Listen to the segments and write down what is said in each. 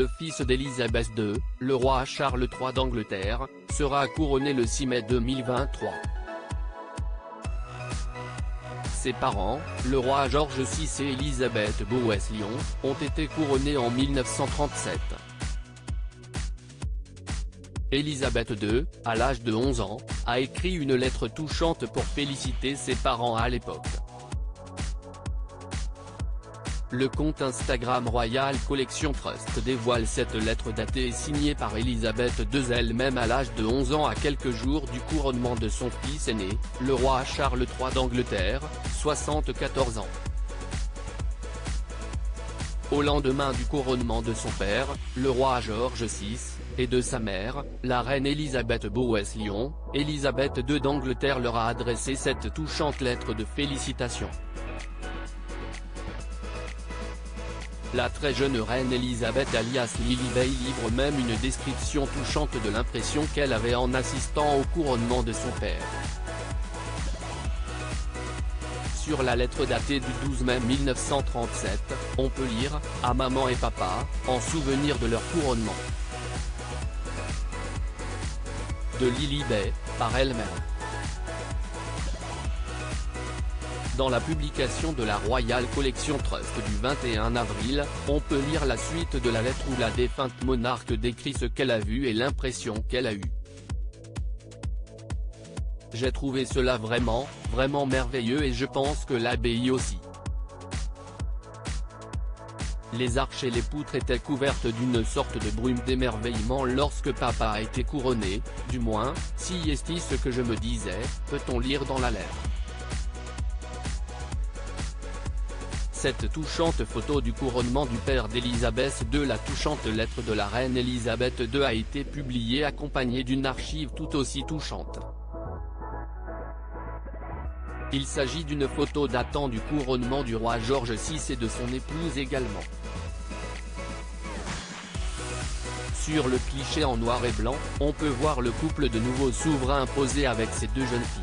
le fils d'Élisabeth II, le roi Charles III d'Angleterre, sera couronné le 6 mai 2023. Ses parents, le roi George VI et Élisabeth Bowes-Lyon, ont été couronnés en 1937. Élisabeth II, à l'âge de 11 ans, a écrit une lettre touchante pour féliciter ses parents à l'époque. Le compte Instagram Royal Collection Trust dévoile cette lettre datée et signée par Élisabeth II elle-même à l'âge de 11 ans à quelques jours du couronnement de son fils aîné, le roi Charles III d'Angleterre, 74 ans. Au lendemain du couronnement de son père, le roi George VI, et de sa mère, la reine Élisabeth Bowes-Lyon, Élisabeth II d'Angleterre leur a adressé cette touchante lettre de félicitations. La très jeune reine Elisabeth alias Lilibet livre même une description touchante de l'impression qu'elle avait en assistant au couronnement de son père. Sur la lettre datée du 12 mai 1937, on peut lire « À maman et papa, en souvenir de leur couronnement ». De Lilibet, par elle-même. Dans la publication de la Royal Collection Trust du 21 avril, on peut lire la suite de la lettre où la défunte monarque décrit ce qu'elle a vu et l'impression qu'elle a eue. J'ai trouvé cela vraiment merveilleux et je pense que l'abbaye aussi. Les arches et les poutres étaient couvertes d'une sorte de brume d'émerveillement lorsque papa a été couronné, du moins, si est-il ce que je me disais, peut-on lire dans la lettre. Cette touchante photo du couronnement du père d'Élisabeth II. La touchante lettre de la reine Élisabeth II a été publiée accompagnée d'une archive tout aussi touchante. Il s'agit d'une photo datant du couronnement du roi George VI et de son épouse également. Sur le cliché en noir et blanc, on peut voir le couple de nouveaux souverains posé avec ses deux jeunes filles.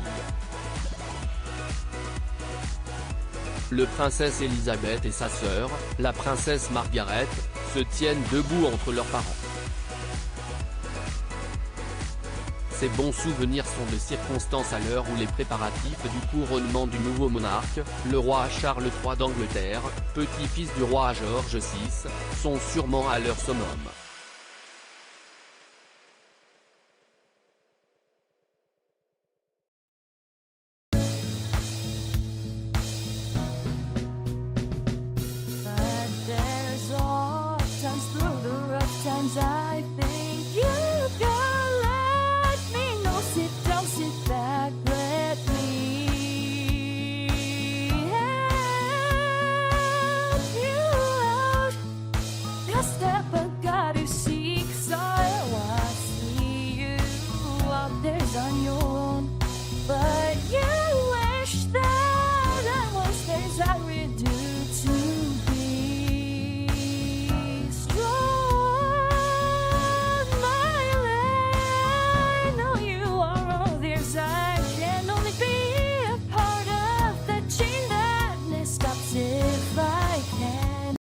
Le princesse Elisabeth et sa sœur, la princesse Margaret, se tiennent debout entre leurs parents. Ces bons souvenirs sont de circonstance à l'heure où les préparatifs du couronnement du nouveau monarque, le roi Charles III d'Angleterre, petit-fils du roi George VI, sont sûrement à leur summum.